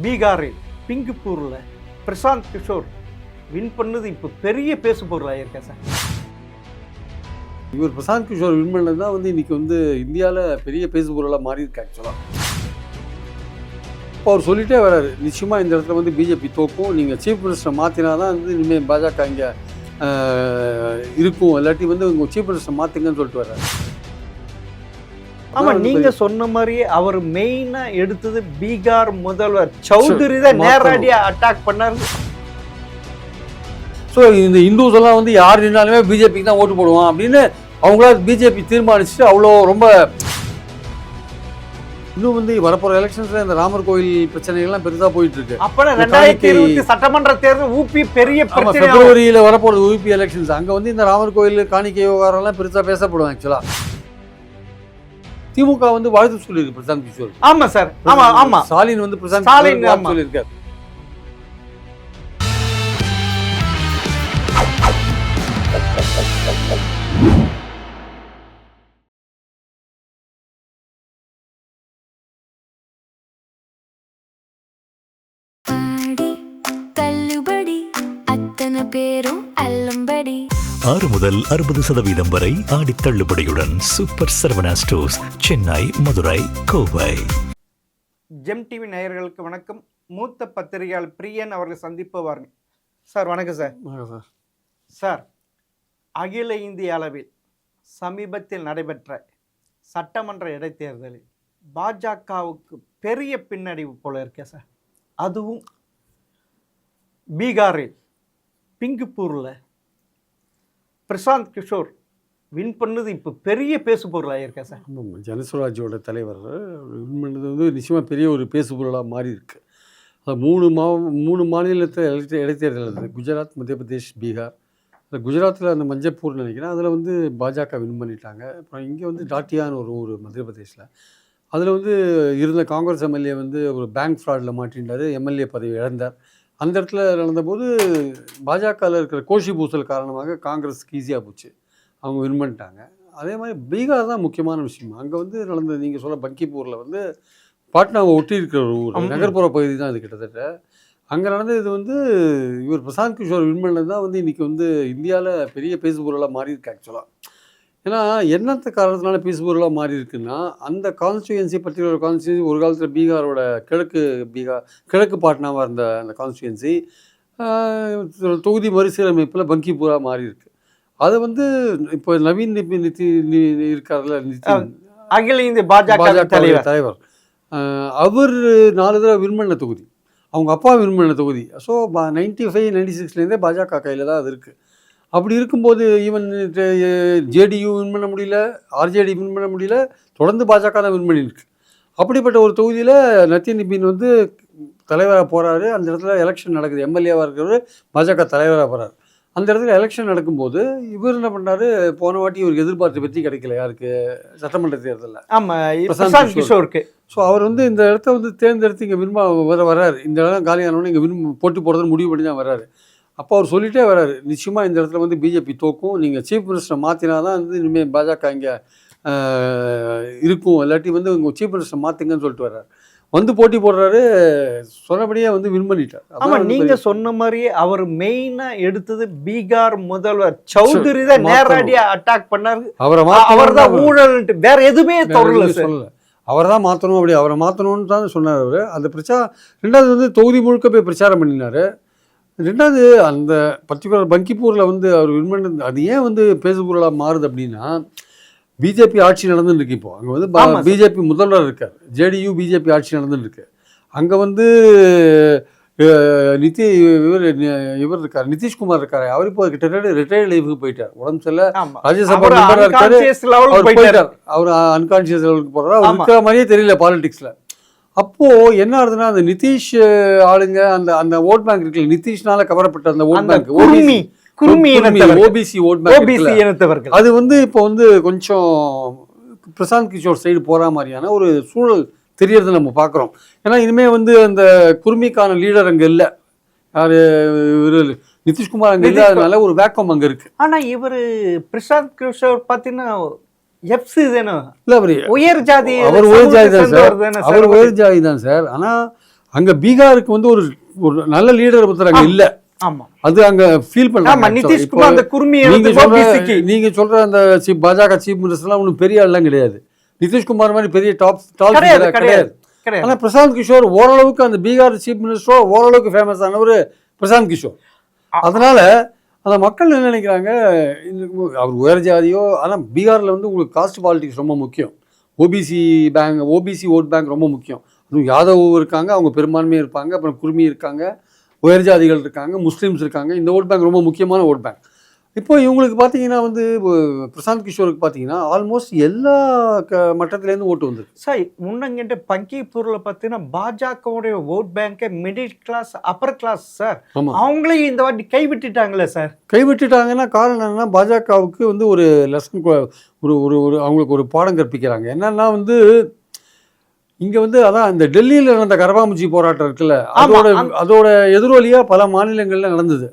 பீகாரில் பிங்குப்பூரில் பிரசாந்த் கிஷோர் வின் பண்ணது இப்போ பெரிய பேசு பொருளாக இருக்கேன் சார். இவர் பிரசாந்த் கிஷோர் வின் பண்ணது தான் இன்றைக்கி இந்தியாவில் பெரிய பேசு பொருளாக மாறி இருக்கு ஆக்சுவலாக. இப்போ அவர் சொல்லிட்டே வர்றாரு, நிச்சயமாக இந்த இடத்துல பிஜேபி தோக்கும், நீங்கள் சீஃப் மினிஸ்டரை மாற்றினா தான் இனிமேல் பாஜக இங்கே இருக்கும், இல்லாட்டி உங்கள் சீஃப் மினிஸ்டரை மாற்றுங்கன்னு சொல்லிட்டு வர்றாரு. ஆமாம், நீங்கள் சொன்ன மாதிரியே அவர் மெயினாக எடுத்தது பீகார் முதல்வர் சௌத்ரி தான் நேரடியாக அட்டாக் பண்ணார். ஸோ இந்த இந்துஸ் எல்லாம் யார் நின்னாலுமே பிஜேபிக்கு தான் ஓட்டு போடுவான் அப்படின்னு அவங்களா பிஜேபி தீர்மானிச்சுட்டு அவ்வளோ ரொம்ப இன்னும் வரப்போகிற எலெக்ஷன்ஸில் இந்த ராமர் கோயில் பிரச்சனைகள்லாம் பெருசாக போயிட்டு இருக்கு. அப்போ 2020 சட்டமன்ற தேர்தல் ஊபி பெரிய பிப்ரவரியில் வரப்போகிறது ஊபி எலெக்ஷன்ஸ். அங்கே இந்த ராமர் கோயில் காணிக்கை விவகாரம்லாம் பெருசாக பேசப்படும் ஆக்சுவலாக. திமுக வாழ்த்து சொல்லியிருக்கு பிரசாந்த் கிஷோர். ஆமா சார், ஆமா ஆமா, ஸ்டாலின் பிரசாந்த் கிஷோர் சொல்லியிருக்காரு. பேரும் 6 முதல் 60% வரை ஆடி தள்ளுபடியுடன் super Saravana stores, Chennai, Madurai, Kovai. Gem TV நேயர்களுக்கு வணக்கம். மூத்த பத்திரிகையாளர் பிரியன் அவர்கள் சந்திப்பு வாருங்க சார். வணக்கம் சார். வணக்கம் சார். அகில இந்திய அளவில் சமீபத்தில் நடைபெற்ற சட்டமன்ற இடைத்தேர்தலில் பாஜகவுக்கு பெரிய பின்னடைவு போல இருக்கே சார். அதுவும் பீகாரில் பிங்குப்பூரில் பிரசாந்த் கிஷோர் வின் பண்ணது இப்போ பெரிய பேசு பொருளாக இருக்கேன் சார். ஜனசுராஜோட தலைவர் வின் பண்ணது நிச்சயமாக பெரிய ஒரு பேசு பொருளாக மாறி இருக்கு. அது மூணு மாநிலத்தில் இடைத்தேர்தல் இருந்தது, குஜராத், மத்திய பிரதேஷ், பீகார். அந்த குஜராத்தில் அந்த மஞ்சப்பூர் நினைக்கிறேன், அதில் பாஜக வின் பண்ணிட்டாங்க. அப்புறம் இங்கே டாட்டியான்னு ஒரு ஊர் மத்திய பிரதேஷில், அதில் இருந்த காங்கிரஸ் எம்எல்ஏ ஒரு பேங்க் ஃப்ராடில் மாட்டின்றார், எம்எல்ஏ பதவி இழந்தார். அந்த இடத்துல நடந்தபோது பாஜகவில் இருக்கிற கோஷி பூசல் காரணமாக காங்கிரஸுக்கு ஈஸியாக போச்சு, அவங்க வின் பண்ணிட்டாங்க. அதே மாதிரி பீகார் தான் முக்கியமான விஷயம். அங்கே நடந்த நீங்கள் சொல்ல பங்கிப்பூரில் பாட்னாவை ஒட்டி இருக்கிற ஒரு ஊர், நகர்ப்புற பகுதி தான் இது கிட்டத்தட்ட. அங்கே நடந்தது இவர் பிரசாந்த் கிஷோர் வின் பண்ணது தான் இன்றைக்கி இந்தியாவில் பெரிய பேசு பொருளாக மாறி இருக்கு ஆக்சுவலாக. ஏன்னா என்னத்த காரணத்தினால பேசு பொருளாக மாறி இருக்குன்னா, அந்த கான்ஸ்டியூன்சி பர்டிகுலர் கான்ஸ்டியூன்சி ஒரு காலத்தில் பீகாரோட கிழக்கு பாட்னாவாக இருந்த அந்த கான்ஸ்டியூன்சி தொகுதி மறுசீரமைப்பில் பங்கிப்பூராக மாறி இருக்கு. அதை இப்போ நவீன் இருக்கார்ல, அகில இந்திய பாஜக தலைவர், அவர் 4 தடவை வின் பண்ண தொகுதி, அவங்க அப்பா வின் பண்ண தொகுதி. ஸோ 95, 96லேருந்தே பாஜக கையில் தான் அது இருக்குது. அப்படி இருக்கும்போது ஈவன் ஜேடியு வின் பண்ண முடியல, ஆர்ஜேடி வின் பண்ண முடியல, தொடர்ந்து பாஜக தான் வின் பண்ணியிருக்கு. அப்படிப்பட்ட ஒரு தொகுதியில் நத்தீன் நிபின் தலைவராக போகிறாரு. அந்த இடத்துல எலெக்ஷன் நடக்குது, எம்எல்ஏவாக இருக்கிறவர் பாஜக தலைவராக போகிறார். அந்த இடத்துல எலெக்ஷன் நடக்கும்போது இவர் என்ன பண்ணாரு, போன வாட்டி இவருக்கு எதிர்பார்த்து வெற்றி கிடைக்கல, யாருக்கு, சட்டமன்ற தேர்தலில். ஆமாம், பிரசாந்த் கிஷோருக்கு. ஸோ அவர் இந்த இடத்த தேர்ந்தெடுத்து இங்கே வர்றாரு. இந்த இடம் காலியானவொன்னே இங்கே போட்டி போடுறதுன்னு முடிவு பண்ணி தான் வர்றாரு. அப்போ அவர் சொல்லிட்டே வர்றாரு, நிச்சயமாக இந்த இடத்துல பிஜேபி தோக்கும், நீங்கள் சீஃப் மினிஸ்டரை மாற்றினா தான் இனிமேல் பாஜக இங்கே இருக்கும், இல்லாட்டி உங்கள் சீஃப் மினிஸ்டரை மாற்றுங்கன்னு சொல்லிட்டு வர்றாரு. போட்டி போடுறாரு, சொன்னபடியே வின் பண்ணிட்டார். ஆமாம், நீங்கள் சொன்ன மாதிரியே அவர் மெயினாக எடுத்தது பீகார் முதல்வர் சௌத்ரி தான் நேரடியாக அட்டாக் பண்ணார். அவர் தான் ஊழல், வேற எதுவுமே சொல்லலை, அவர் தான் மாற்றணும், அப்படி அவரை மாற்றணும்னு தான் சொன்னார் அவர். அந்த பிரச்சாரம் 2வது தொகுதி முழுக்க போய் பிரச்சாரம் பண்ணினார். 2வது அந்த பர்டிகுலர் பங்கிப்பூரில் அவர் வின் பண்ணது, அது ஏன் பேசு பொருளாக மாறுது அப்படின்னா, பிஜேபி ஆட்சி நடந்துருக்கு. இப்போ அங்கே பிஜேபி முதல்வர் இருக்கார், ஜேடியு பிஜேபி ஆட்சி நடந்துருக்கு. அங்கே இவர் இருக்கார், நிதிஷ்குமார் இருக்காரு. அவர் இப்போ கிட்டத்தட்ட ரிட்டையர்ட் லைஃபுக்கு போயிட்டார், உடம்பு சரியில்லை, ராஜ்யசபா மெம்பராக இருக்காரு, அவர் அன்கான்சியஸ் லெவலுக்கு போகிறார். அவர் இருக்கிற மாதிரியே தெரியல பாலிடிக்ஸில். அப்போது என்ன ஆகுதுன்னா, அந்த நிதிஷ் ஆளுங்க, அந்த ஓட் பேங்க் இருக்குல்ல, நிதிஷ்னால கவரப்பட்ட அந்த vote bank, OBC vote bank, அது இப்போ கொஞ்சம் பிரசாந்த் கிஷோர் சைடு போகிற மாதிரியான ஒரு சூழல் தெரியறது நம்ம பார்க்குறோம். ஏன்னா இனிமேல் அந்த குர்மிக்கான லீடர் அங்கே இல்லை, யார், நிதிஷ்குமார் அங்கே இல்லாதனால ஒரு வேக்கம் அங்கே இருக்குது. ஆனால் இவர் பிரசாந்த் கிஷோர் பார்த்தீங்கன்னா எஃப்சி தானே, இல்லை அவர் உயர் ஜாதி, அவர் உயர் ஜாதி தான் சார், அவர் உயர் ஜாதி தான் சார். ஆனால் அங்கே பீகாருக்கு வந்து ஒரு ஒரு நல்ல லீடர் ஒருத்தர் அங்கே இல்லை. ஆமா, அது அங்க ஃபீல் பண்ணாங்க. நிதிஷ்குமார் அந்த குர்மியை நீங்க சொல்ற அந்த பாஜக சீஃப் மினிஸ்டர்லாம் ஒன்றும் பெரிய ஆள்லாம் கிடையாது. நிதிஷ்குமார் மாதிரி பெரிய டாப் கிடையாது. ஆனா பிரசாந்த் கிஷோர் ஓரளவுக்கு அந்த பீகார் சீஃப் மினிஸ்டரோ ஓரளவுக்கு ஃபேமஸ் ஆனவர் பிரசாந்த் கிஷோர். அதனால அந்த மக்கள் என்ன நினைக்கிறாங்க, அவர் உயர் ஜாதியோ, ஆனால் பீகாரில் வந்து உங்களுக்கு காஸ்ட் பாலிட்டிக்ஸ் ரொம்ப முக்கியம். ஓபிசி ஓட் பேங்க் ரொம்ப முக்கியம். அதுவும் யாதவ் இருக்காங்க, அவங்க பெரும்பான்மையாக இருப்பாங்க, அப்புறம் குர்மி இருக்காங்க, உயர் ஜாதிகள் இருக்காங்க, முஸ்லீம்ஸ் இருக்காங்க. இந்த ஓட் பேங்க் ரொம்ப முக்கியமான ஓட் பேங்க். இப்போ இவங்களுக்கு பார்த்தீங்கன்னா வந்து பிரசாந்த் கிஷோருக்கு பார்த்தீங்கன்னா ஆல்மோஸ்ட் எல்லா மட்டத்துலேருந்து ஓட்டு வந்து சார். முன்னங்கிட்ட பங்கிப்பூரில் பார்த்தீங்கன்னா பாஜகவுடைய ஓட் பேங்கை middle class upper class sir. அவங்களையும் இந்த வாட்டி கைவிட்டுட்டாங்களே சார். கைவிட்டுட்டாங்கன்னா காரணம் என்னன்னா, பாஜகவுக்கு வந்து ஒரு லெசன் ஒரு ஒரு அவங்களுக்கு ஒரு பாடம் கற்பிக்கிறாங்க. என்னன்னா வந்து இங்கே வந்து அதான் இந்த டெல்லியில் நடந்த கரபாமுச்சி போராட்டம் இருக்குல்ல, அதோட எதிரொலியாக பல மாநிலங்களில் நடந்தது,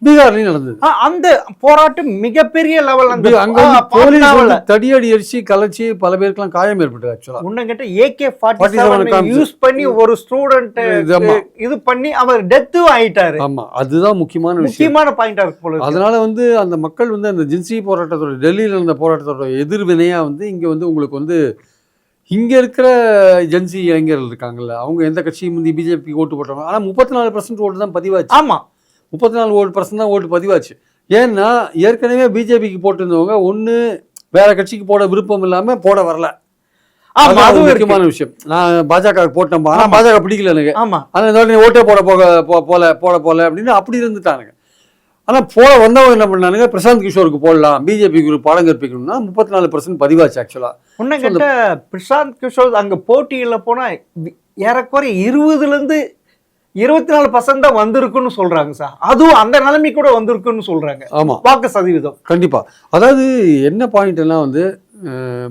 பீகார்லையும் நடந்தது. அந்த போராட்டம் மிகப்பெரிய லெவல். அங்கே போலீஸ் தடியடி அடிச்சு கலைச்சி பல பேருக்குலாம் காயம் ஏற்பட்டது. ஆக்சுவலா முன்னங்கிட்ட AK-47 யூஸ் பண்ணி ஒரு ஸ்டூடெண்ட் இது பண்ணி அவர் டெத்தும் ஆயிட்டாரு. ஆமா, அதுதான் முக்கியமான பாயிண்டா இருக்கு போல. அதனால வந்து அந்த மக்கள் வந்து அந்த ஜின்சி போராட்டத்தோட டெல்லியில் நடந்த போராட்டத்தோட எதிர்வினையா வந்து இங்கே வந்து உங்களுக்கு வந்து இங்கே இருக்கிற ஜென்சி இளைஞர்கள் இருக்காங்கல்ல, அவங்க எந்த கட்சியும் வந்து பிஜேபி ஓட்டு போட்டாங்க. ஆனால் 34% ஓட்டு தான் பதிவாச்சு. ஆமாம், 34% தான் ஓட்டு பதிவாச்சு. ஏன்னா ஏற்கனவே பிஜேபிக்கு போட்டிருந்தவங்க ஒன்று வேற கட்சிக்கு போட விருப்பம் இல்லாமல் போட வரல. அது முக்கியமான விஷயம். நான் பாஜக போட்டேன், ஆனால் பாஜக பிடிக்கல எனக்கு. ஆனால் இந்த வாட்டி ஓட்டே போல அப்படின்னு அப்படி இருந்துட்டானுங்க. ஆனால் போல வந்தவங்க என்ன பண்ணானுங்க, பிரசாந்த் கிஷோருக்கு போடலாம், பிஜேபிக்கு ஒரு பாடம் கற்பிக்கணும்னா 34% பதிவாச்சு. ஆக்சுவலா முன்னகிட்ட பிரசாந்த் கிஷோர் அங்கே போட்டியில் போனால் ஏறக்குறைய 20லேருந்து 24% தான் வந்திருக்குன்னு சொல்றாங்க சார். அதுவும் அந்த நிலைமை கூட வந்திருக்குன்னு சொல்றாங்க. ஆமா, வாக்கு சதவீதம். கண்டிப்பா. அதாவது என்ன பாயிண்ட் எல்லாம் வந்து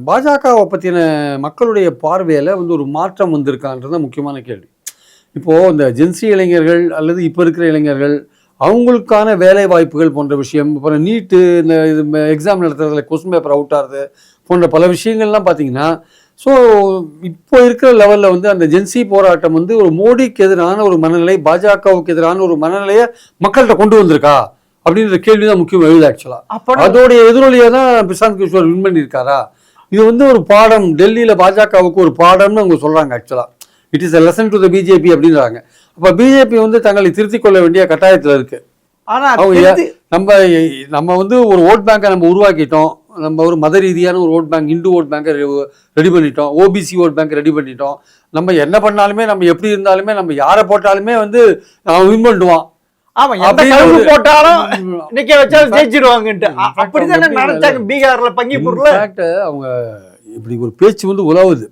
பாஜகவை பற்றின மக்களுடைய பார்வையில் வந்து ஒரு மாற்றம் வந்திருக்கான்றது முக்கியமான கேள்வி. இப்போது இந்த ஜென்சி இளைஞர்கள் அல்லது இப்போ இருக்கிற இளைஞர்கள் அவங்களுக்கான வேலை வாய்ப்புகள் போன்ற விஷயம், அப்புறம் நீட்டு இந்த எக்ஸாம் நடத்துறதுல கொஸ்டின் பேப்பர் அவுட் ஆகுது போன்ற பல விஷயங்கள்லாம் பார்த்தீங்கன்னா, ஸோ இப்போ இருக்கிற லெவலில் வந்து அந்த ஜென்சி போராட்டம் வந்து ஒரு மோடிக்கு எதிரான ஒரு மனநிலை, பாஜகவுக்கு எதிரான ஒரு மனநிலையை மக்கள்கிட்ட கொண்டு வந்திருக்கா அப்படின்ற கேள்வி தான் முக்கியம் எழுது. ஆக்சுவலாக அதோடைய எதிரொலியை தான் பிரசாந்த் கிஷோர் வின் பண்ணியிருக்காரா, இது வந்து ஒரு பாடம், டெல்லியில் பாஜகவுக்கு ஒரு பாடம்னு அவங்க சொல்கிறாங்க. ஆக்சுவலாக it is a lesson to the BJP அப்படின்றாங்க. அப்போ பிஜேபி வந்து தங்களை திருத்திக் கொள்ள வேண்டிய கட்டாயத்தில் இருக்கு. நம்ம வந்து ஒரு ஓட் பேங்கை நம்ம உருவாக்கிட்டோம், நம்ம ஒரு மத ரீதியான ஒரு ஓட் பேங்க், இந்து ஓட் பேங்கை ரெடி பண்ணிட்டோம், ஓபிசி ஓட் பேங்க் ரெடி பண்ணிட்டோம். நம்ம என்ன பண்ணாலுமே, நம்ம எப்படி இருந்தாலுமே, நம்ம யாரை போட்டாலுமே வந்து வின் பண்ணுவான். அவங்க இப்படி ஒரு பேச்சு வந்து உலாவுது.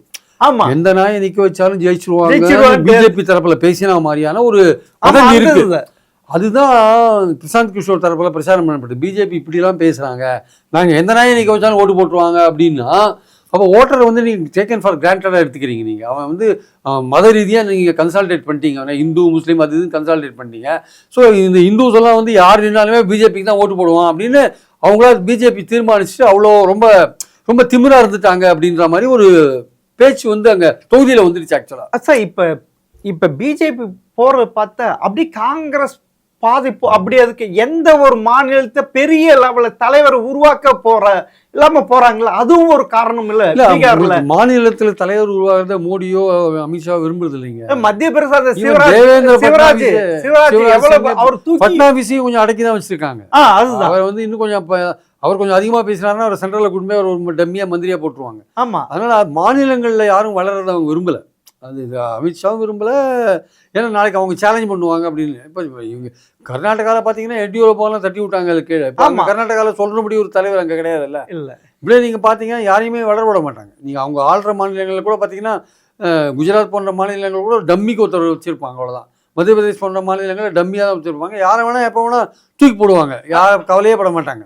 எந்த நாயை நிக்க வச்சாலும் ஜெயிச்சிருவாங்க, பிஜேபி தரப்புல பேசினா மாதிரியான ஒரு பதவி இருக்கு. அதுதான் பிரசாந்த் கிஷோர் தரப்புல பிரச்சாரம் பண்ணப்பட்டு, பிஜேபி இப்படிலாம் பேசுறாங்க, நாங்க எந்த நாயை நிக்க வச்சாலும் ஓட்டு போட்டுருவாங்க அப்படின்னா, அப்போ ஓட்டரை வந்து நீங்கள் டேக்கன் ஃபார் கிராண்டடாக எடுத்துக்கிறீங்க. நீங்கள் அவன் வந்து மத ரீதியாக நீங்கள் கன்சால்டேட் பண்ணிட்டீங்க, அவனை இந்து முஸ்லீம் அது இதுன்னு கன்சால்டேட் பண்ணிட்டீங்க. ஸோ இந்த இந்துஸ் எல்லாம் வந்து யார் நின்னாலுமே பிஜேபிக்கு தான் ஓட்டு போடுவான் அப்படின்னு அவங்களா பிஜேபி தீர்மானிச்சுட்டு அவ்வளோ ரொம்ப ரொம்ப திமிரா இருந்துட்டாங்க அப்படின்ற மாதிரி ஒரு பேச்சு வந்து அங்கே தொகுதியில் வந்துடுச்சு. ஆக்சுவலாக சார் இப்போ பிஜேபி போகிறத பார்த்தா அப்படி காங்கிரஸ் பாதிப்பு அப்படி அதுக்கு எந்த ஒரு மாநிலத்தை பெரிய லெவலில் தலைவர் உருவாக்க இல்லாம போறாங்களா, அதுவும் ஒரு காரணம் இல்ல. மாநிலத்தில் தலைவர் உருவாகிறத மோடியோ அமித்ஷா விரும்புறது இல்லைங்க. மத்திய பிரதேச பட்னாவிஸையும் கொஞ்சம் அடக்கிதான் வச்சிருக்காங்க. அவர் வந்து இன்னும் கொஞ்சம் அவர் கொஞ்சம் அதிகமா பேசினாருன்னா அவர் சென்ட்ரல்ல கொண்டு ஒரு டம்மியா மந்திரியா போட்டுருவாங்க. ஆமா, அதனால மாநிலங்கள்ல யாரும் வளர்றத அவங்க விரும்பல, அது அமித்ஷாவும் விரும்பல. ஏன்னா நாளைக்கு அவங்க சேலஞ்ச் பண்ணுவாங்க அப்படின்னு. இப்போ இவங்க கர்நாடகாவில் பார்த்தீங்கன்னா எடியூரப்பாலாம் தட்டி விட்டாங்க அது கீழே. இப்போ கர்நாடகாவில் சொல்றபடி ஒரு தலைவர் அங்கே கிடையாது. இல்லை இப்படியே நீங்கள் பார்த்தீங்கன்னா யாரையுமே வளர விட மாட்டாங்க. நீங்கள் அவங்க ஆள்ற மாநிலங்களில் கூட பார்த்தீங்கன்னா குஜராத் போன்ற மாநிலங்கள் கூட டம்மிக்கு ஒருத்தர் வச்சிருப்பாங்க, அவ்வளோதான். மத்திய பிரதேஷ் போன்ற மாநிலங்களில் டம்மியாக தான் வச்சிருப்பாங்க. யாரை வேணா எப்போ வேணா தூக்கி போடுவாங்க, யாரும் கவலையே பட மாட்டாங்க.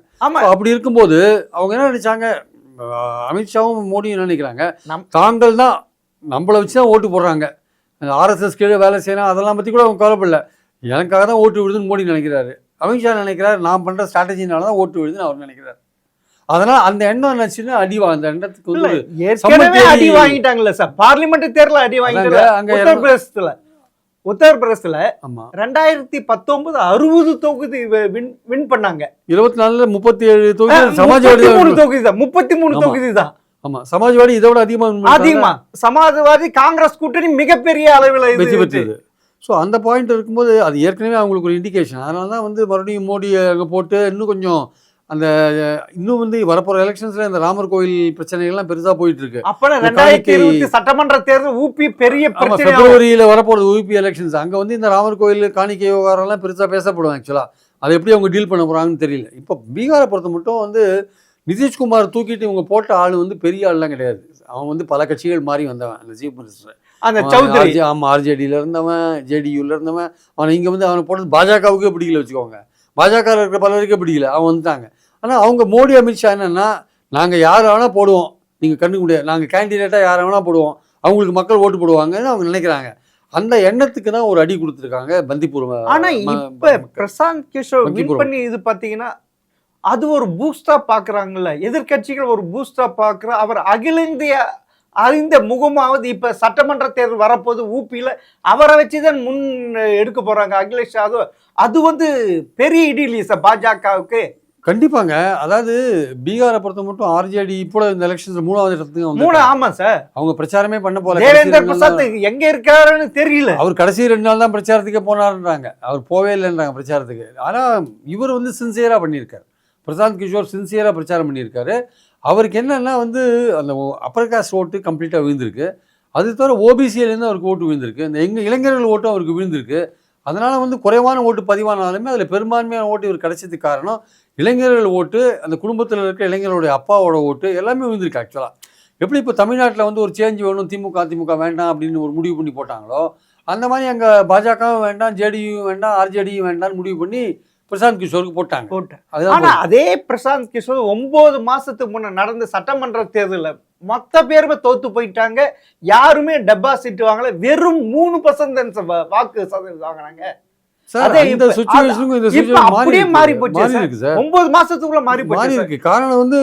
அப்படி இருக்கும்போது அவங்க என்ன நினைச்சாங்க, அமித்ஷாவும் மோடியும் என்ன நினைக்கிறாங்க, தாங்கள் தான் நம்மளை வச்சு தான் ஓட்டு போடுறாங்க, ஆர்எஸ்எஸ் கீழே வேலை செய்யணும் அதெல்லாம் பற்றி கூட அவங்க கவலைப்படல, எனக்காக தான் ஓட்டு விடுதுன்னு மோடி நினைக்கிறாரு. அமித்ஷா நினைக்கிறாரு நான் பண்ணுற ஸ்ட்ராட்டஜினால தான் ஓட்டு விடுதுன்னு அவர் நினைக்கிறார். அதனால் அந்த எண்ணம் என்னாச்சுன்னா அந்த எண்ணத்துக்கு வந்து அடி வாங்கிட்டாங்கல்ல சார், பார்லிமெண்ட் தேர்தலில் அடி வாங்கிட்டாங்க. அங்கே உத்தரப்பிரதேசத்தில் உத்தரப்பிரதேசத்துல ஆமா 2019 60 தொகுதி வின் பண்ணாங்க. 24ல 37 தொகுதி சமாஜ்வாடி 33 தொகுதி தான், 33 தொகுதி தான். ஆமா, சமாஜ்வாடி இதை விட அதிகமா சமாஜ்வாதி காங்கிரஸ் கூட்டணி மிகப்பெரிய அளவில் வெற்றி பெற்றது. ஸோ அந்த பாயிண்ட் இருக்கும்போது அது ஏற்கனவே அவங்களுக்கு ஒரு இண்டிகேஷன். அதனால தான் வந்து மறுபடியும் மோடி அங்கே போட்டு இன்னும் கொஞ்சம் அந்த இன்னும் வந்து வரப்போகிற எலெக்ஷன்ஸில் இந்த ராமர் கோயில் பிரச்சனைகள்லாம் பெருசாக போயிட்டு இருக்கு. அப்போ 2020 சட்டமன்ற தேர்தல் ஊபி பெரிய பிரச்சனை. பிப்ரவரியில் வரப்போகிறது ஊபி எலெக்ஷன்ஸ். அங்கே வந்து இந்த ராமர் கோயில் காணிக்கை விவகாரம்லாம் பெருசாக பேசப்படும். ஆக்சுவலாக அதை எப்படி அவங்க டீல் பண்ண போகிறாங்கன்னு தெரியல. இப்போ பீகாரை பொறுத்த மட்டும் வந்து நிதிஷ்குமார் தூக்கிட்டு இவங்க போட்ட ஆள் வந்து பெரிய ஆள்லாம் கிடையாது. அவன் வந்து பல கட்சிகள் மாறி வந்தவன் அந்த சீஃப் மினிஸ்டர். அந்த சௌத்ரி ஆமாம், ஆர்ஜேடியில் இருந்தவன், ஜேடியூவில் இருந்தவன். அவனை இங்கே வந்து அவனை போட்டது பாஜகவுக்கே பிடிக்கல வச்சுக்கோங்க. பாஜக இருக்கிற பலருக்கே பிடிக்கல, அவன் வந்துட்டாங்க. ஆனால் அவங்க மோடி அமித்ஷா என்னென்னா, நாங்கள் யாரை வேணால் போடுவோம், நீங்கள் கண்டுக்க முடியாது, நாங்கள் கேண்டிடேட்டாக யாரை வேணால் போடுவோம், அவங்களுக்கு மக்கள் ஓட்டு போடுவாங்கன்னு அவங்க நினைக்கிறாங்க. அந்த எண்ணத்துக்கு தான் ஒரு அடி கொடுத்துருக்காங்க பந்திப்பூர். ஆனால் இப்போ பிரசாந்த் கிஷோர் வின் பண்ணி இது பார்த்தீங்கன்னா அது ஒரு பூஸ்டா பார்க்குறாங்கல்ல, எதிர்கட்சிகள் ஒரு பூஸ்டா பார்க்குற அவர் அகில இந்திய அறிந்த முகமாவது இப்போ சட்டமன்ற தேர்தல் வரப்போது ஊபியில் அவரை வச்சு தான் முன் எடுக்க போகிறாங்க அகிலேஷ் யாதவ். அது வந்து பெரிய இடி இல்லையா சார் பாஜகவுக்கு? கண்டிப்பாங்க. அதாவது பீகாரை பொறுத்த மட்டும் ஆர்ஜேடி இப்போ இந்த எலெக்ஷன்ஸ் 3வது இடத்துக்கு ஆமா சார், அவங்க பிரச்சாரமே பண்ண போல. தேவேந்திர பிரசாத் எங்க இருக்காருன்னு தெரியல. அவர் கடைசி 2 நாள் தான் பிரச்சாரத்துக்கே போனாருன்றாங்க. அவர் போவே இல்லைன்றாங்க பிரச்சாரத்துக்கு. ஆனால் இவர் வந்து சின்சியராக பண்ணியிருக்காரு. பிரசாந்த் கிஷோர் சின்சியராக பிரச்சாரம் பண்ணியிருக்காரு. அவருக்கு என்னன்னா வந்து அந்த அப்பர் காஸ்ட் ஓட்டு கம்ப்ளீட்டாக விழுந்திருக்கு. அது தவிர ஓபிசியிலேருந்து அவருக்கு ஓட்டு விழுந்திருக்கு. இந்த இளைஞர்கள் ஓட்டும் அவருக்கு விழுந்திருக்கு. அதனால் வந்து குறைவான ஓட்டு பதிவானாலுமே அதில் பெரும்பான்மையான ஓட்டு இவர் கிடைச்சதுக்கு காரணம் இளைஞர்கள் ஓட்டு, அந்த குடும்பத்தில் இருக்கிற இளைஞர்களுடைய அப்பாவோட ஓட்டு எல்லாமே விழுந்திருக்கு. ஆக்சுவலாக எப்படி இப்போ தமிழ்நாட்டில் வந்து ஒரு சேஞ்ச் வேணும், திமுக வேண்டாம் அப்படின்னு ஒரு முடிவு பண்ணி போட்டாங்களோ, அந்த மாதிரி அங்கே பாஜகவும் வேண்டாம், ஜேடியும் வேண்டாம், ஆர்ஜேடியும் வேண்டாம்னு முடிவு பண்ணி பிரசாந்த் கிஷோருக்கு போட்டாங்க. ஆனா அதே பிரசாந்த் கிஷோர் 9 மாசத்துக்கு முன்ன நடந்த சட்டமன்ற தேர்தலில் மொத்த பேருமே தோத்து போயிட்டாங்க. யாருமே டெபாசிட் வாங்கல, வெறும் 3% வாக்கு வாங்கினாங்க. மாறி போச்சு. 9 மாசத்துக்குள்ள மாறி போச்சு. காரணம் வந்து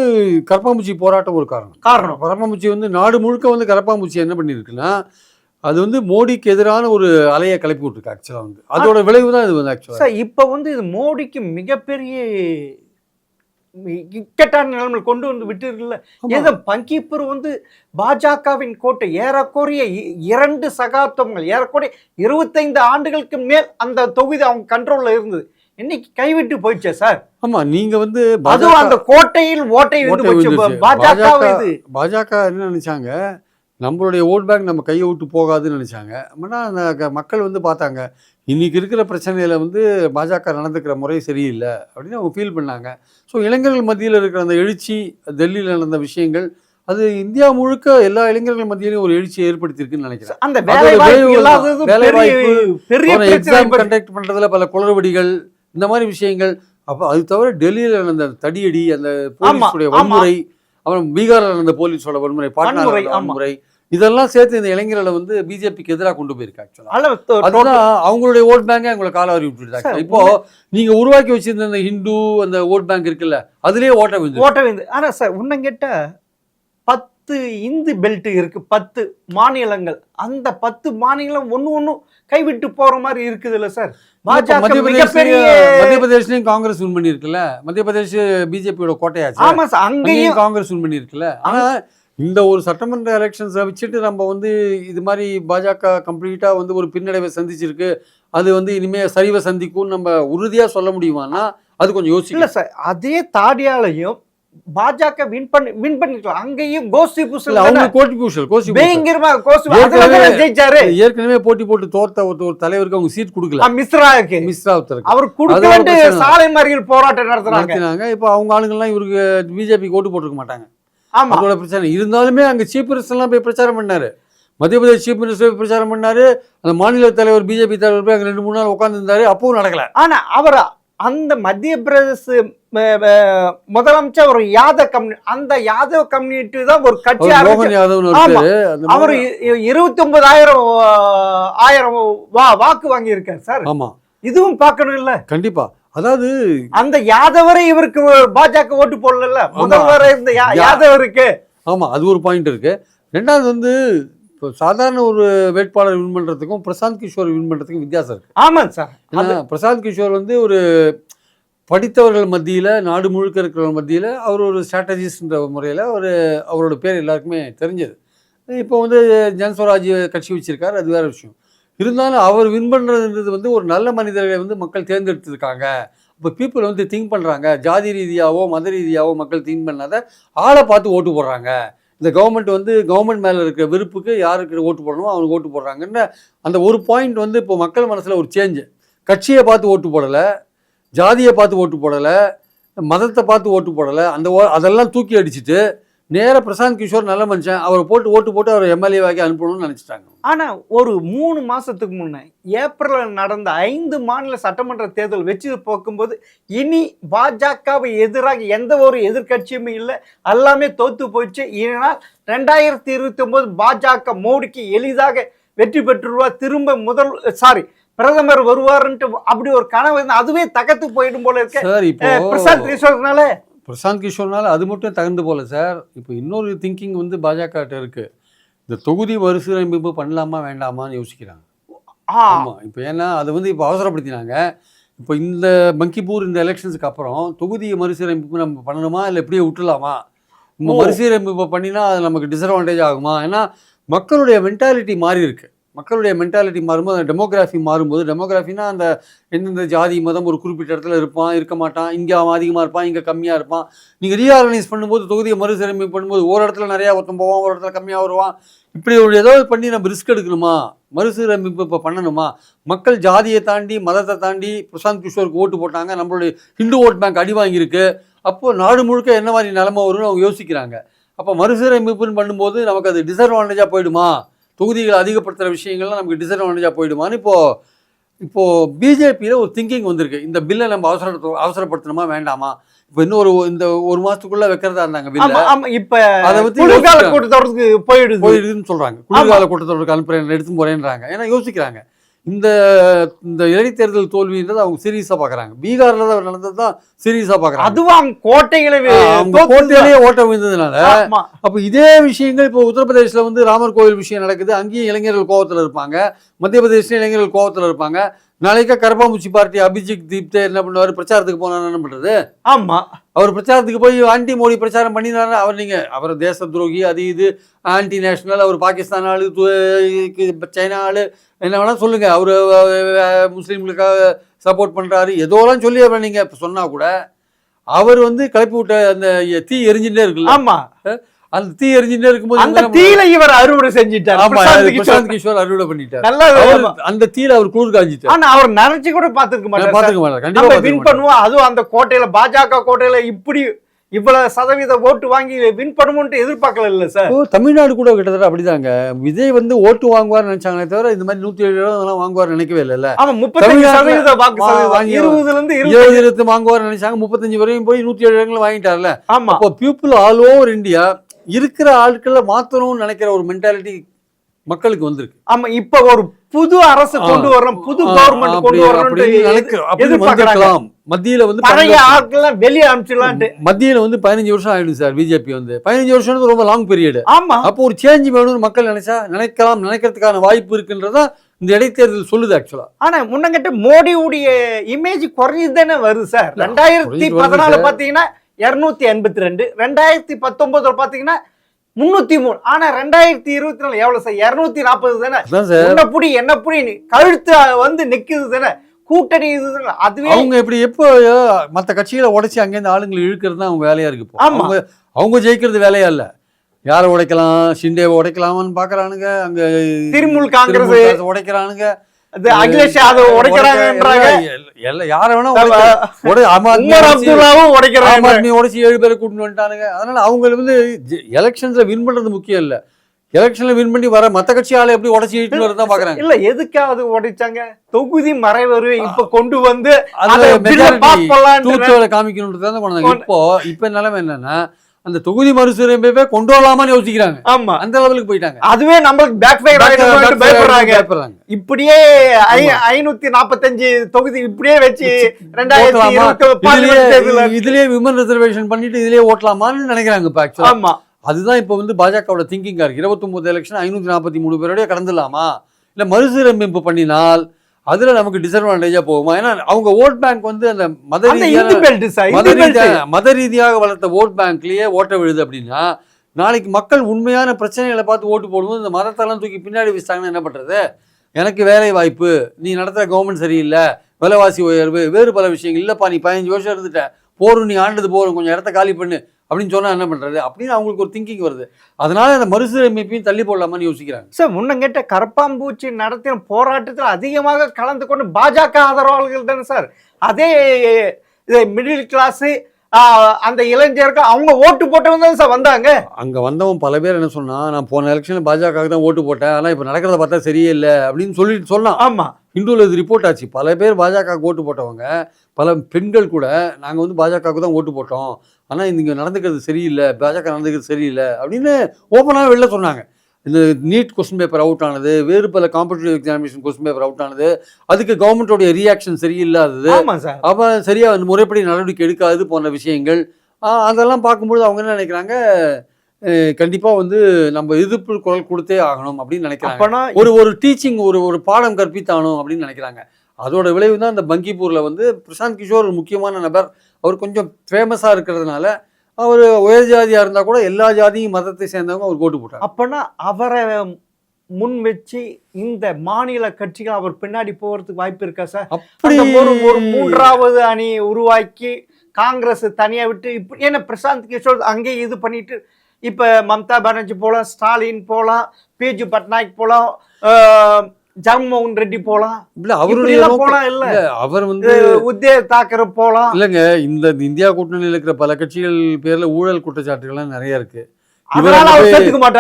கரப்பாம்பூச்சி போராட்டம் ஒரு காரணம். கரப்பாம்பூச்சி வந்து நாடு முழுக்க வந்து கரப்பாம்பூச்சி என்ன பண்ணிருக்குன்னா, அது வந்து மோடிக்கு எதிரான ஒரு அலையை கிளப்பி விட்டுருக்கு. ஆக்சுவலாக வந்து அதோட விளைவு தான் இது வந்து ஆக்சுவலாக இப்போ வந்து இது மோடிக்கு மிகப்பெரிய இக்கட்டான நிலைமை கொண்டு வந்து விட்டு இருக்குல்ல. ஏதோ பங்கிப்பூர் வந்து பாஜகவின் கோட்டை ஏறக்குறைய 2 சகாப்தங்கள், ஏறக்குறைய 25 ஆண்டுகளுக்கு மேல் அந்த தொகுதி அவங்க கண்ட்ரோல்ல இருந்தது. இன்னைக்கு கைவிட்டு போயிடுச்சே சார். ஆமா, நீங்க வந்து அதுவும் அந்த கோட்டையில் ஓட்டை வந்து பாஜக என்ன நினைச்சாங்க, நம்மளுடைய ஓட் பேங்க் நம்ம கையை விட்டு போகாதுன்னு நினச்சாங்க. ஆனால் அந்த மக்கள் வந்து பார்த்தாங்க, இன்றைக்கி இருக்கிற பிரச்சனையில் வந்து பாஜக நடந்துக்கிற முறை சரியில்லை அப்படின்னு அவங்க ஃபீல் பண்ணாங்க. ஸோ இளைஞர்கள் மத்தியில் இருக்கிற அந்த எழுச்சி, டெல்லியில் நடந்த விஷயங்கள், அது இந்தியா முழுக்க எல்லா இளைஞர்கள் மத்தியிலையும் ஒரு எழுச்சியை ஏற்படுத்தியிருக்குன்னு நினைக்கிறேன். அந்த வேலைவாய்ப்பு, எக்ஸாம் கண்டக்ட் பண்ணுறதுல பல குளறுபடிகள், இந்த மாதிரி விஷயங்கள். அப்போ அது தவிர டெல்லியில் நடந்த தடியடி, அந்த போலீஸுடைய வன்முறை, அப்புறம் பீகாரில் நடந்த போலீஸோட வன்முறை, பாட்னாவில் வன்முறை, இதெல்லாம் சேர்த்து இந்த இளைஞர்களை வந்து பிஜேபிக்கு எதிராக கொண்டு போயிருக்கு. ஆக்சுவலாக அவங்களுடைய ஓட் பேங்கை அவங்களை காலாவரி விட்டுருக்காங்க. இப்போ நீங்க உருவாக்கி வச்சிருந்த அந்த ஹிந்து அந்த ஓட் பேங்க் இருக்குல்ல, அதுலயே ஓட்ட விழுந்து. ஆனா சார் உன்ன கேட்ட 10 இந்து பெல்ட் இருக்கு, 10 மாநிலங்கள். அந்த 10 மாநிலம் ஒன்னும் கைவிட்டு போற மாதிரி இருக்குது இல்ல சார். மத்திய பிரதேஷ்லயும் காங்கிரஸ் வின் பண்ணி இருக்குல்ல, மத்திய பிரதேஷ் பிஜேபியோட கோட்டையாச்சு. ஆமா சார், அங்கேயும் காங்கிரஸ் வின் பண்ணி இருக்குல்ல. ஆனா இந்த ஒரு சட்டமன்ற எலெக்ஷன்ஸை வச்சுட்டு நம்ம வந்து இது மாதிரி பாஜக கம்ப்ளீட்டா வந்து ஒரு பின்னடைவை சந்திச்சிருக்கு, அது வந்து இனிமே சரிவை சந்திக்கும் நம்ம உறுதியா சொல்ல முடியுமானா அது கொஞ்சம் யோசிக்கல சார். அதே தாடியாலையும் பாஜக வின் பண்ணிக்கலாம். அங்கேயும் கோஷ்டி பூசல், ஏற்கனவே போட்டி போட்டு தோர்த்த ஒரு தலைவருக்கு அவங்க சீட் கொடுக்கல. மிஸ்ரா அவர் கொடுக்க சாலை மறியல் போராட்டம் நடத்துறாங்க. இப்போ அவங்க ஆளுங்கள்லாம் இவருக்கு பிஜேபிக்கு ஓட்டு போட்டுருக்க மாட்டாங்க. அதோட பிரச்சனை இருந்தாலுமே அங்க சீஃப் மினிஸ்டர் எல்லாம் போய் பிரச்சாரம் பண்ணாரு. மத்திய பிரதேஷ் சீஃப் மினிஸ்டர் பிரச்சாரம் பண்ணாரு. அந்த மாநில தலைவர் பிஜேபி தலைவர் போய் அங்க 2-3 நாள் உட்கார்ந்து இருந்தாரு. அப்பவும் நடக்கல. ஆனா அவர் அந்த மத்திய பிரதேச முதலமைச்சர் ஒரு யாதவ் கம்யூனிட்டி, அந்த யாதவ் கம்யூனிட்டி தான் ஒரு கட்சி. அவர் 29,000 வாக்கு வாங்கி இருக்காரு சார். ஆமா, இதுவும் பார்க்கணும் இல்ல. கண்டிப்பா. அதாவது அந்த யாதவரை இவருக்கு பாஜக ஓட்டு போடல, முதல்வர் இந்த யாதவருக்கு. ஆமா, அது ஒரு பாயிண்ட் இருக்கு. ரெண்டாவது வந்து இப்போ சாதாரண ஒரு வேட்பாளர் வின் பண்ணுறதுக்கும் பிரசாந்த் கிஷோர் வின் பண்ணுறதுக்கும் வித்தியாசம் இருக்குது. ஆமாங்க சார். ஏன்னா பிரசாந்த் கிஷோர் வந்து ஒரு படித்தவர்கள் மத்தியில், நாடு முழுக்க இருக்கிறவங்க மத்தியில் அவர் ஒரு ஸ்ட்ராட்டஜிஸ்ட்ன்ற முறையில் அவரோட பேர் எல்லாருக்குமே தெரிஞ்சது. இப்போ வந்து ஜனஸ்வராஜ் கட்சி வச்சுருக்காரு, அது வேறு விஷயம். இருந்தாலும் அவர் வின் பண்ணுறதுன்றது வந்து ஒரு நல்ல மனிதர்களை வந்து மக்கள் தேர்ந்தெடுத்துருக்காங்க. இப்போ பீப்புள் வந்து திங்க் பண்ணுறாங்க, ஜாதி ரீதியாகவோ மத ரீதியாகவோ மக்கள் திங்க் பண்ணாத ஆளை பார்த்து ஓட்டு போடுறாங்க. இந்த கவர்மெண்ட் மேலே இருக்கிற வெறுப்புக்கு யாருக்கு ஓட்டு போடணுமோ அவனுக்கு ஓட்டு போடுறாங்கன்னு அந்த ஒரு பாயிண்ட் வந்து இப்போ மக்கள் மனசில் ஒரு சேஞ்சு. கட்சியை பார்த்து ஓட்டு போடலை, ஜாதியை பார்த்து ஓட்டு போடலை, மதத்தை பார்த்து ஓட்டு போடலை, அதெல்லாம் தூக்கி அடிச்சுட்டு நேராக பிரசாந்த் கிஷோர் நல்ல மனுஷன், அவரை ஓட்டு போட்டு அவர் எம்எல்ஏவாக்கி அனுப்பணும்னு நினச்சிட்டாங்க. ஆனால் ஒரு 3 மாதத்துக்கு முன்னே ஏப்ரலில் நடந்த 5 மாநில சட்டமன்ற தேர்தல் வச்சு பார்க்கும்போது இனி பாஜகவை எதிராக எந்த ஒரு எதிர்கட்சியுமே இல்லை, எல்லாமே தோத்து போயிடுச்சு. இதனால் 2029 பாஜக மோடிக்கு எளிதாக வெற்றி பெற்றுருவார், திரும்ப பிரதமர் வருவார்ன்ட்டு அப்படி ஒரு கனவு, அதுவே தகத்து போயிடும் போல இருக்கு சார். இப்போ பிரசாந்த் கிஷோர்னால அது மட்டும் தகுந்து போல சார். இப்போ இன்னொரு திங்கிங் வந்து பாஜக இருக்குது. இந்த தொகுதி மறுசீரமைப்பு பண்ணலாமா வேண்டாமான்னு யோசிக்கிறாங்க. ஆமாம். இப்போ ஏன்னா அதை வந்து இப்போ அவசரப்படுத்தினாங்க. இப்போ இந்த பங்கிப்பூர் இந்த எலெக்ஷன்ஸுக்கு அப்புறம் தொகுதி மறுசீரமைப்பு நம்ம பண்ணணுமா இல்லை எப்படியே விட்டுலாமா, நம்ம மறுசீரமைப்பு பண்ணினா அது நமக்கு டிஸ்அட்வான்டேஜ் ஆகுமா? ஏன்னா மக்களுடைய மென்டாலிட்டி மாறி இருக்கு. மக்களுடைய மென்டாலிட்டி மாறும்போது அந்த டெமோகிராஃபி மாறும்போது, டெமோகிராஃபினா அந்த எந்தெந்த ஜாதி மதம் ஒரு குறிப்பிட்ட இடத்துல இருக்க மாட்டான், இங்கே அவன் அதிகமாக இருப்பான், இங்கே கம்மியாக இருப்பான். நீங்கள் ரீஆர்கனைஸ் பண்ணும்போது, தொகுதியை மறுசீரமைப்பு பண்ணும்போது ஒரு இடத்துல நிறையா ஒருத்தன் போவான், ஒரு இடத்துல கம்மியாக வருவான். இப்படி ஒரு ஏதாவது பண்ணி நம்ம ரிஸ்க் எடுக்கணுமா, மறுசீரமைப்பு இப்போ பண்ணணுமா? மக்கள் ஜாதியை தாண்டி மதத்தை தாண்டி பிரசாந்த் கிஷோருக்கு ஓட்டு போட்டாங்க, நம்மளுடைய ஹிந்து ஓட் பேங்க் அடி வாங்கியிருக்கு. அப்போது நாடு முழுக்க என்ன மாதிரி நிலைமை வரும்னு அவங்க யோசிக்கிறாங்க. அப்போ மறுசீரமைப்புன்னு பண்ணும்போது நமக்கு அது டிஸ்அட்வான்டேஜாக போயிடுமா, தொகுதிகளை அதிகப்படுத்துகிற விஷயங்கள்லாம் நமக்கு டிஸ்அட்வான்டேஜாக போயிடுமான்னு இப்போது பிஜேபியில் ஒரு திங்கிங் வந்திருக்கு. இந்த பில்லை நம்ம அவசரப்படுத்தணுமா வேண்டாமா? இப்போ இன்னும் இந்த ஒரு மாதத்துக்குள்ளே வைக்கிறதா இருந்தாங்க பில்லை. இப்போ அதை பற்றி குளிர்கால கூட்டத்தொடருக்கு போயிடுதுன்னு சொல்கிறாங்க. குளிர்கால கூட்டத்தொடருக்கு அனுப்புகிறேன், எடுத்து போகிறேன்றாங்க. ஏன்னா யோசிக்கிறாங்க, இந்த இடைத்தேர்தல் தோல்வின்றது அவங்க சீரியஸாக பார்க்குறாங்க. பீகாரில் தான் நடந்தது தான் சீரியஸாக பார்க்குறாங்க. அதுவும் கோட்டையிலேயே ஓட்ட விழுந்ததுனால. அப்போ இதே விஷயங்கள் இப்போ உத்தரப்பிரதேசில் வந்து ராமர் கோவில் விஷயம் நடக்குது, அங்கேயும் இளைஞர்கள் கோவத்தில் இருப்பாங்க, மத்திய பிரதேசில் இளைஞர்கள் கோவத்தில் இருப்பாங்க. நாளைக்கா கரப்பாம்பூச்சி பார்ட்டி அபிஜித் தீப்தே என்ன பண்ணுவார், பிரச்சாரத்துக்கு போனார், என்ன பண்ணுறது? ஆமாம், அவர் பிரச்சாரத்துக்கு போய் ஆன்டி மோடி பிரச்சாரம் பண்ணினாரு. அவர் தேச துரோகி, அது இது ஆன்டி நேஷனல், அவர் பாகிஸ்தான் ஆளு, சைனா ஆளு, என்ன வேணால் சொல்லுங்கள், அவர் முஸ்லீம்களுக்காக சப்போர்ட் பண்ணுறாரு, எதோலாம் சொல்லி அவர் நீங்கள் இப்போ சொன்னால் கூட அவர் வந்து கிளப்பி விட்ட அந்த தீ எரிஞ்சுட்டே இருக்குல்ல. ஆமாம், அந்த தீ எரிஞ்சுட்டே இருக்கும்போது அந்த தீயில இவர் அறுவடை செஞ்சிட்டார். பிரசாந்த் கிஷோர் அறுவடை பண்ணிட்டார். அந்த தீயில அவர் குளிர் காஞ்சிட்டார். ஆனா அவர் நினைச்சு கூட பாத்துக்க மாட்டார். கண்டிப்பா வின் பண்ணுவோம், அதுவும் அந்த கோட்டையில பாஜக கோட்டையில இப்படி இவ்வளவு சதவீத ஓட்டு வாங்கி வின் பண்ணுவோம்னு எதிர்பார்க்கல இல்ல சார். தமிழ்நாடு கூட கிட்டத்தட்ட அப்படிதாங்க. விஜய் வந்து ஓட்டு வாங்குவார் நினைச்சாங்களே தவிர இந்த மாதிரி 107 வாங்குவார் நினைக்கவே இல்லை. ஆமா, 35% வாக்கு 20 வாங்குவார் நினைச்சாங்க. 35 வரையும் போய் 107 இடங்கள் வாங்கிட்டார்ல. ஆமா, அப்போ பீப்புள் ஆல் ஓவர் இந்தியா இருக்கிற ஆட்களை மாத்தணும்னு நினைக்கிற ஒரு மென்டாலிட்டி மக்களுக்கு வந்திருக்கு. ஆமா, இப்ப ஒரு புது அரசு கொண்டு வரணும், புது கவர்மெண்ட் கொண்டு வரணும். மத்தியில வந்து பழைய ஆட்கள் வெளியே அனுப்பிச்சிடலாம். மத்தியில வந்து 15 வருஷம் ஆயிடும் சார். பிஜேபி வந்து 15 வருஷம் ரொம்ப லாங் பீரியட். ஆமா, அப்போ ஒரு சேஞ்ச் வேணும்னு மக்கள் நினைக்கிறதுக்கான வாய்ப்பு இருக்குன்றதா இந்த இடைத்தேர்தல் சொல்லுது ஆக்சுவலா. ஆனா முன்னங்கிட்ட மோடியுடைய இமேஜ் குறைஞ்சுதானே வருது சார். 2014 பாத்தீங்கன்னா 282, 2019 பாத்தீங்கன்னா 303. ஆனா 2024 எவ்வளவு சார்? 240 தானே. என்ன புடி கழுத்து வந்து நிக்குது தானே, கூட்டணி இது. அதுவே அவங்க எப்படி எப்போ மற்ற கட்சிகளை உடைச்சி அங்கேருந்து ஆளுங்களை இழுக்கிறது தான் அவங்க வேலையா இருக்கு. அவங்க ஜெயிக்கிறது வேலையா இல்ல. யாரை உடைக்கலாம், ஷிண்டேவை உடைக்கலாமான்னு பாக்குறானுங்க, அங்க திரிணாமுல் காங்கிரஸ் உடைக்கிறானுங்க, அகிலேஷ் யாதவ் உடைக்கிறாங்க, யார வேணா ஆம் ஆத்மி உடைச்சு 7 பேரை கூட்டிட்டு வந்துட்டானுங்க. அதனால அவங்க வந்து எலெக்ஷன்ஸ்ல வின் பண்றது முக்கியம் இல்ல, எலெக்ஷன்ல வின் பண்ணி வர மத்த கட்சியால எப்படி உடைச்சு இழுத்து வரதான் பாக்குறாங்க. இல்ல, எதுக்காவது உடைச்சாங்க? தொகுதி மறைவு இப்ப கொண்டு வந்து காமிக்கணும்ன்றதுதான். இப்போ நிலைமை என்னன்னா, அந்த தொகுதி மறுசீரமைப்பை கொண்டு வரலாமான்னு யோசிக்கிறாங்க. ஆமா, அந்த லெவலுக்கு போயிட்டாங்க. அதுவே நம்மளுக்கு பேக் ஃபயர் ஆயிடும்னு பயப்படுறாங்க. இப்படியே 545 தொகுதி இப்படியே வச்சு 2020 இதுலயே விமன் ரிசர்வேஷன் பண்ணிட்டு இதுலயே ஓட்டலாமான்னு நினைக்கிறாங்க. ஆமா, அதுதான் இப்போ வந்து பாஜகவோட திங்கிங்காக இருக்குது. 29 எலெக்ஷன் 543 பேரோடய கடந்துடலாமா, இல்லை மறுசீரமைப்பு பண்ணினால் அதில் நமக்கு டிஸ்அட்வான்டேஜாக போகுமா? ஏன்னா அவங்க ஓட் பேங்க் வந்து அந்த மத ரீதியாக வளர்த்த ஓட் பேங்க்லேயே ஓட்ட விழுது அப்படின்னா, நாளைக்கு மக்கள் உண்மையான பிரச்சனைகளை பார்த்து ஓட்டு போடும்போது இந்த மதத்தெல்லாம் தூக்கி பின்னாடி வச்சிட்டாங்கன்னா என்ன பண்ணுறது? எனக்கு வேலை வாய்ப்பு, நீ நடத்துகிற கவர்மெண்ட் சரியில்லை, விலைவாசி உயர்வு, வேறு பல விஷயங்கள், இல்லைப்பா நீ 15 வருஷம் இருந்துட்ட போரும், நீ ஆண்டது போரும், கொஞ்சம் இடத்த காலி பண்ணு அப்படின்னு சொன்னால் என்ன பண்ணுறது அப்படின்னு அவங்களுக்கு ஒரு திங்கிங் வருது. அதனால அந்த மறுசீரமைப்பையும் தள்ளி போடலாமான்னு யோசிக்கிறாங்க. சார் முன்னங்கிட்ட கரப்பாம்பூச்சி நடத்தின போராட்டத்தில் அதிகமாக கலந்து கொண்டு பாஜக ஆதரவாளர்கள் தானே சார். அதே மிடில் கிளாஸு அந்த இளைஞர்கள் அவங்க ஓட்டு போட்டவங்க தான் சார் வந்தாங்க. அங்கே வந்தவன் பல பேர் என்ன சொன்னா, நான் போன எலெக்ஷனில் பாஜக தான் ஓட்டு போட்டேன், ஆனால் இப்போ நடக்கிறத பார்த்தா சரியே இல்லை அப்படின்னு சொல்லிட்டு சொன்னான். ஆமாம், ஹிந்துவில் இது ரிப்போர்ட் ஆச்சு. பல பேர் பாஜக ஓட்டு போட்டவங்க, பல பெண்கள் கூட நாங்கள் வந்து பாஜகவுக்கு தான் ஓட்டு போட்டோம், ஆனால் இங்கே நடந்துக்கிறது சரியில்லை, பாஜக நடந்துக்கிறது சரியில்லை அப்படின்னு ஓப்பனாக வெளில சொன்னாங்க. இந்த நீட் கொஸ்டின் பேப்பர் அவுட் ஆனது, வேறு பல competitive examination question paper out ஆனது, அதுக்கு கவர்மெண்ட்டோடைய ரியாக்ஷன் சரியில்லாதது, அப்போ சரியாக முறைப்படி நடவடிக்கை எடுக்காது போன்ற விஷயங்கள், அதெல்லாம் பார்க்கும்பொழுது அவங்க என்ன நினைக்கிறாங்க, கண்டிப்பாக வந்து நம்ம எதிர்ப்பு குரல் கொடுத்தே ஆகணும் அப்படின்னு நினைக்கிறாங்க. ஒரு டீச்சிங் ஒரு பாடம் கற்பித்தாகணும் அப்படின்னு நினைக்கிறாங்க. அதோட விளைவு தான் இந்த பங்கிப்பூரில் வந்து பிரசாந்த் கிஷோர் ஒரு முக்கியமான நபர். அவர் கொஞ்சம் ஃபேமஸாக இருக்கிறதுனால அவர் உயர் ஜாதியாக இருந்தால் கூட எல்லா ஜாதியும் மதத்தை சேர்ந்தவங்க அவர் ஓட்டு போட்டார். அப்போனா அவரை முன் வச்சு இந்த மாநில கட்சிகள் அவர் பின்னாடி போகிறதுக்கு வாய்ப்பு இருக்கா சார்? அப்படி ஒரு மூன்றாவது அணி உருவாக்கி காங்கிரஸ் தனியாக விட்டு இப்போ ஏன்னா பிரசாந்த் கிஷோர் அங்கேயே இது பண்ணிட்டு இப்போ மம்தா பானர்ஜி போகலாம், ஸ்டாலின் போகலாம், பிஜு பட்நாயக் போகலாம், ஜெகன்மோகன் ரெட்டி போலாம், இல்ல அவருடைய போலாம், இல்ல அவர் வந்து உத்தவ் தாக்கரே போலாம். இல்லைங்க, இந்த இந்தியா கூட்டணியில் இருக்கிற பல கட்சிகள் பேர்ல ஊழல் குற்றச்சாட்டுகள்லாம் நிறைய இருக்கு.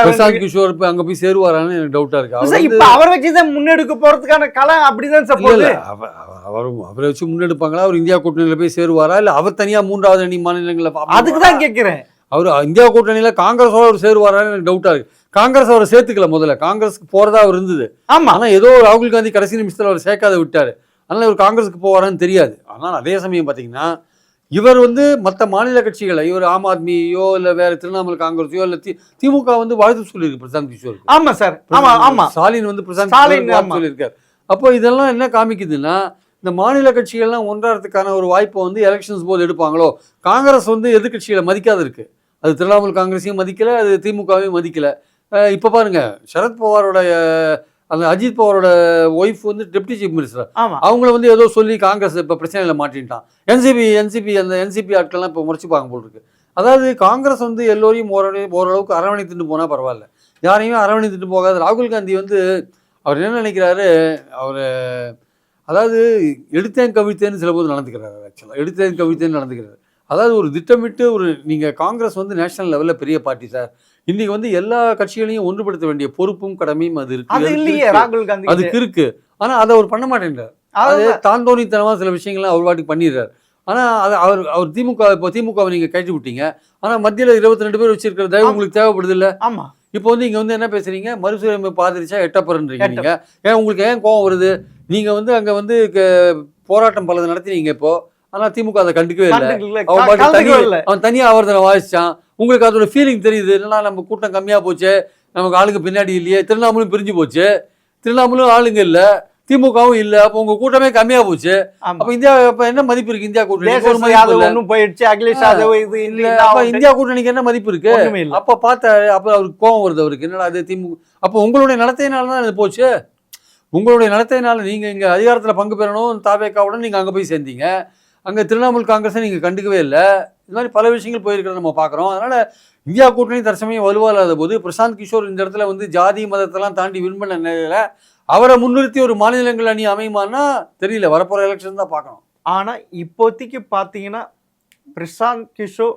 பிரசாந்த் கிஷோர் அங்க போய் சேருவாரான்னு எனக்கு டவுட்டா இருக்கு. இப்ப அவரை வச்சுதான் முன்னெடுக்க போறதுக்கான களம் அப்படிதான் அவரை வச்சு முன்னெடுப்பாங்களா? அவர் இந்தியா கூட்டணியில போய் சேருவாரா, இல்ல அவர் தனியா மூன்றாவது அணி மாநிலங்களை? அதுக்குதான் கேட்கிறேன். அவர் இந்தியா கூட்டணியில காங்கிரஸோட அவர் சேருவாரான்னு எனக்கு டவுட்டா இருக்கு. காங்கிரஸ் அவரை சேர்த்துக்கல, முதல்ல காங்கிரஸுக்கு போறதா அவர் இருந்தது. ஆமா, ஆனா ஏதோ ராகுல் காந்தி கடைசி நிமிஷத்துல அவர் சேர்க்காத விட்டாரு. அதனால இவர் காங்கிரஸுக்கு போவாரான்னு தெரியாது. ஆனால் அதே சமயம் பாத்தீங்கன்னா இவர் வந்து மற்ற மாநில கட்சிகளை, இவர் ஆம் ஆத்மியோ இல்ல வேற திரிணாமுல் காங்கிரஸையோ இல்ல திமுக வந்து வாழ்த்து சொல்லியிருக்கு பிரசாந்த் கிஷோர். ஆமா சார், ஆமா ஆமா, ஸ்டாலின் வந்து பிரசாந்த் சொல்லியிருக்காரு. அப்போ இதெல்லாம் என்ன காமிக்குதுன்னா, இந்த மாநில கட்சிகள்லாம் ஒன்றாறதுக்கான ஒரு வாய்ப்பை வந்து எலெக்ஷன்ஸ் போது எடுப்பாங்களோ. காங்கிரஸ் வந்து எதிர்கட்சிகளை மதிக்காது இருக்கு. அது திரிணாமுல் காங்கிரஸையும் மதிக்கல, அது திமுகவையும் மதிக்கல. இப்போ பாருங்க, சரத்பவாரோட அந்த அஜித் பவாரோட ஒய்ஃப் வந்து டெப்டி சீஃப் மினிஸ்டர், அவங்கள வந்து ஏதோ சொல்லி காங்கிரஸ் இப்போ பிரச்சனையில் மாட்டின்ட்டான். என்சிபி ஆட்கள்லாம் இப்போ முறைச்சிப்பாங்க போல் இருக்கு. அதாவது காங்கிரஸ் வந்து எல்லோரையும் ஓரளவுக்கு அரவணைத்துட்டு போனால் பரவாயில்ல, யாரையுமே அரவணைத்துட்டு போகாது. ராகுல் காந்தி வந்து அவர் என்ன நினைக்கிறாரு, அவர் அதாவது எடுத்தேன் கவிழ்த்தேன்னு சில போது நடந்துக்கிறாரு. ஆக்சுவலாக எடுத்தேன் கவிழ்த்தேன்னு நடந்துக்கிறாரு. அதாவது ஒரு திட்டமிட்டு நீங்கள் காங்கிரஸ் வந்து நேஷனல் லெவலில் பெரிய பார்ட்டி சார், இன்னைக்கு வந்து எல்லா கட்சிகளையும் ஒன்றுபடுத்த வேண்டிய பொறுப்பும் கடமையும் அது இருக்கு, அதுக்கு இருக்கு. ஆனா அதை அவர் பண்ண மாட்டேன்றார். அது தாந்தோணித்தனமா சில விஷயங்கள்லாம் அவர் வாட்டிக்கு பண்ணிடுறாரு. ஆனா அதை அவர் திமுகவை நீங்க கழிச்சு விட்டீங்க. ஆனா மத்தியில 22 பேர் வச்சிருக்கிற தயவு உங்களுக்கு தேவைப்படுது இல்ல? ஆமா. இப்போ வந்து இங்க வந்து என்ன பேசுறீங்க, மறுசீரமைப்பு ஆதரிச்சா எட்டப்பறன்றீங்க. நீங்க உங்களுக்கு ஏன் கோவம் வருது? நீங்க வந்து அங்க வந்து போராட்டம் பலது நடத்தினீங்க இப்போ, ஆனா திமுக அதை கண்டுக்கவே இல்லை. அவன் தனியா ஆவர்த்தனை வாசிச்சான். உங்களுக்கு அதோட ஃபீலிங் தெரியுது. என்னன்னா நம்ம கூட்டம் கம்மியா போச்சு, நமக்கு ஆளுங்க பின்னாடி இல்லையே, திருவண்ணாமலும் பிரிஞ்சு போச்சு, திருவண்ணாமலும் ஆளுங்க இல்ல, திமுகவும் இல்ல, அப்போ உங்க கூட்டமே கம்மியா போச்சு. அப்ப இந்தியா இப்ப என்ன மதிப்பு இருக்கு? இந்தியா கூட்டணி இந்தியா கூட்டணிக்கு என்ன மதிப்பு இருக்கு? அப்ப அப்ப அவருக்கு கோவம் வருது. அவருக்கு என்னடா அது திமுக, அப்ப உங்களுடைய நடத்தையினாலதான் இது போச்சு. உங்களுடைய நடத்தையினால நீங்க இங்க அதிகாரத்துல பங்கு பெறணும், தாவேக்காவுடன் நீங்க அங்க போய் சேர்ந்தீங்க. அங்கே திரிணாமுல் காங்கிரஸை நீங்கள் கண்டுக்கவே இல்லை. இது மாதிரி பல விஷயங்கள் போயிருக்கிறத நம்ம பார்க்குறோம். அதனால் இந்தியா கூட்டணி தற்சமயம் வலுவாக இல்லாத போது பிரசாந்த் கிஷோர் இந்த இடத்துல வந்து ஜாதி மதத்தெல்லாம் தாண்டி வின் பண்ண நிலையில் அவரை முன்னிறுத்தி ஒரு மாநிலங்கள் அணி அமையுமானா தெரியல. வரப்போகிற எலெக்ஷன் தான் பார்க்கணும். ஆனால் இப்போதைக்கு பார்த்தீங்கன்னா பிரசாந்த் கிஷோர்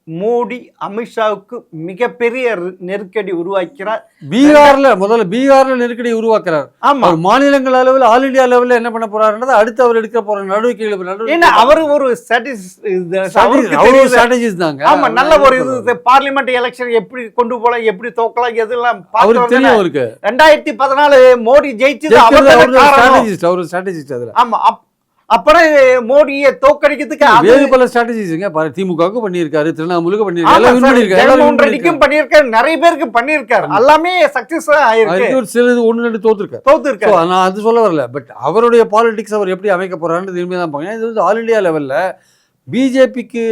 மோடி அமித்ஷாவுக்கு மிகப்பெரிய நெருக்கடி உருவாக்கிறார். முதல்ல பீகார்ல நெருக்கடி உருவாக்குறார். ஆமா, மாநிலங்கள் அளவில் ஆல் இந்தியா லெவலில் என்ன பண்ண போறாருன்றது அடுத்து அவர் எடுக்க போற நடவடிக்கைகள். அவர் ஒரு ஸ்ட்ராட்டஜிஸ்ட் தாங்க. ஆமா, நல்ல ஒரு இது பார்லிமெண்ட் எலெக்ஷன் எப்படி கொண்டு போலாம், எப்படி தோக்கலாம், எதெல்லாம் அவருக்கு தெரியும். அவருக்கு 2014 மோடி ஜெயிச்சது அவர் ஸ்ட்ராட்டஜிஸ்ட். அதுல ஆமா. அப்புறம் மோடியை தோக்கடிக்கிறதுக்கு அது வேறு பல ஸ்ட்ராட்டஜிஸ்ங்க திமுகவுக்கு பண்ணியிருக்காரு, திரிணாமுலுக்கு பண்ணியிருக்காரு, ஆமா எல்லாம் win சார், பண்ணியிருக்காரு, எல்லாம் ஜெகன்மோகன் win ரெட்டிக்கும் பண்ணியிருக்காரு. பண்ணியிருக்காரு, நிறைய பேருக்கு பண்ணியிருக்காரு, எல்லாமே சக்சஸ் ஆயிருக்கு, அதுக்கு ஒரு சிலது 1-2 தோத்துருக்காரு. தோத்துருக்காரு. நான் அது சொல்ல வரல, பட் அவருடைய பாலிடிக்ஸ் அவர் எப்படி அமைக்க போறாருன்னு திரும்பி தான் பார்க்கணும். இது வந்து ஆல் இண்டியா லெவலில் பிஜேபிக்கு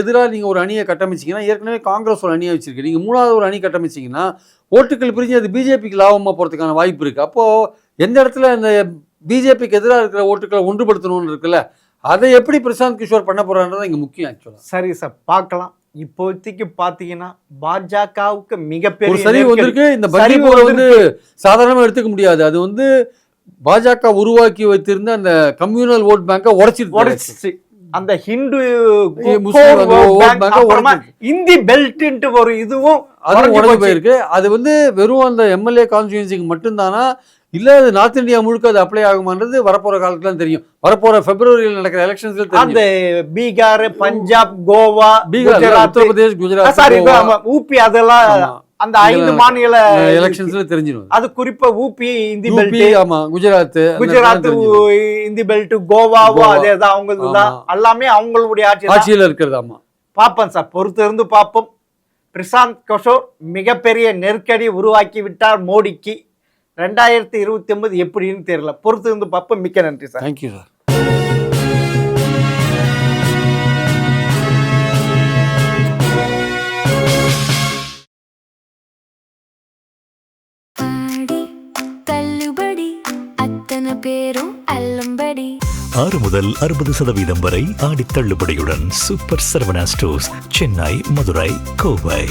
எதிராக நீங்கள் ஒரு அணியை கட்டமைச்சிங்கன்னா, ஏற்கனவே காங்கிரஸ் ஒரு அணியை வச்சிருக்கு, நீங்கள் 3வது ஒரு அணி கட்டமைச்சிங்கன்னா ஓட்டுகள் பிரிஞ்சு அது பிஜேபிக்கு லாபமாக போகிறதுக்கான வாய்ப்பு இருக்குது. அப்போது எந்த இடத்துல அந்த பிஜேபிக்கு எதிராக இருக்கிற ஓட்டுக்களை ஒன்றுபடுத்தணும்னு இருக்குல்ல, அதை எப்படி பிரசாந்த் கிஷோர் பண்ண போறான்றது இங்கே முக்கியம். ஆக்சுவலாக சரி சார், பார்க்கலாம். இப்போதைக்கு பாத்தீங்கன்னா பாஜகவுக்கு ஒரு மிகப்பெரிய சரிவு நெருக்கடி. வந்திருக்கு. இந்த சரிவு பண்டிகை வந்து வந்திருக்கு. சாதாரணமாக எடுத்துக்க முடியாது. அது வந்து பாஜக உருவாக்கி வைத்திருந்த அந்த கம்யூனல் ஓட் பேங்கை உடைச்சிருச்சு. உடைச்சிச்சு. அந்த ஹிந்து முஸ்லிம் அந்த core vote bank, bank-அ அப்புறமா உடைச்சிருச்சு. இந்தி பெல்ட்ன்ட்டு ஒரு இதுவும் அது உடைஞ்சு உடஞ்சு போச்சு. போயிருக்கு. அது வந்து வெறும் அந்த எம்எல்ஏ கான்ஸ்டியூன்சிக்கு மட்டும்தானா, இல்ல அது நார்த் இந்தியா முழுக்க அது அப்ளை ஆகுமான்றது வரப்போற காலத்துல தான் தெரியும். வரப்போற பிப்ரவரியில் நடக்கிற எலெக்ஷன்ஸ்ல அந்த தெரியும். பீகார், பஞ்சாப், கோவா, பீகார், குஜராத், உத்தரப்பிரதேஷ், குஜராத், சாரி கோவா, ஊபி, அதெல்லாம் ஆமா. அந்த 5 மாநில எலெக்ஷன்ஸ்ல தெரிஞ்சிடும். அது குறிப்பா ஊபி இந்தி யூபி, பெல்ட், ஆமா, குஜராத், குஜராத் இந்தி பெல்ட், கோவாவோ கோவா. அதேதான், அவங்கதான் ஆமா. எல்லாமே அவங்களுடைய ஆட்சி தான். ஆட்சியில இருக்கிறது. ஆமா, பார்ப்போம் சார், பொறுத்து இருந்து பார்ப்போம். பிரசாந்த் கிஷோர் மிகப்பெரிய நெருக்கடி உருவாக்கி விட்டார் மோடிக்கு. 2029 எப்படின்னு தெரியல, பொறுத்து இருந்து பார்ப்போம். மிக்க நன்றி சார். Thank you sir. தள்ளுபடி அத்தனை பேரும் அல்லும்படி 6 முதல் 60% வரை ஆடி தள்ளுபடியுடன் சூப்பர் சரவணா ஸ்டோர்ஸ், சென்னை, மதுரை, கோவை.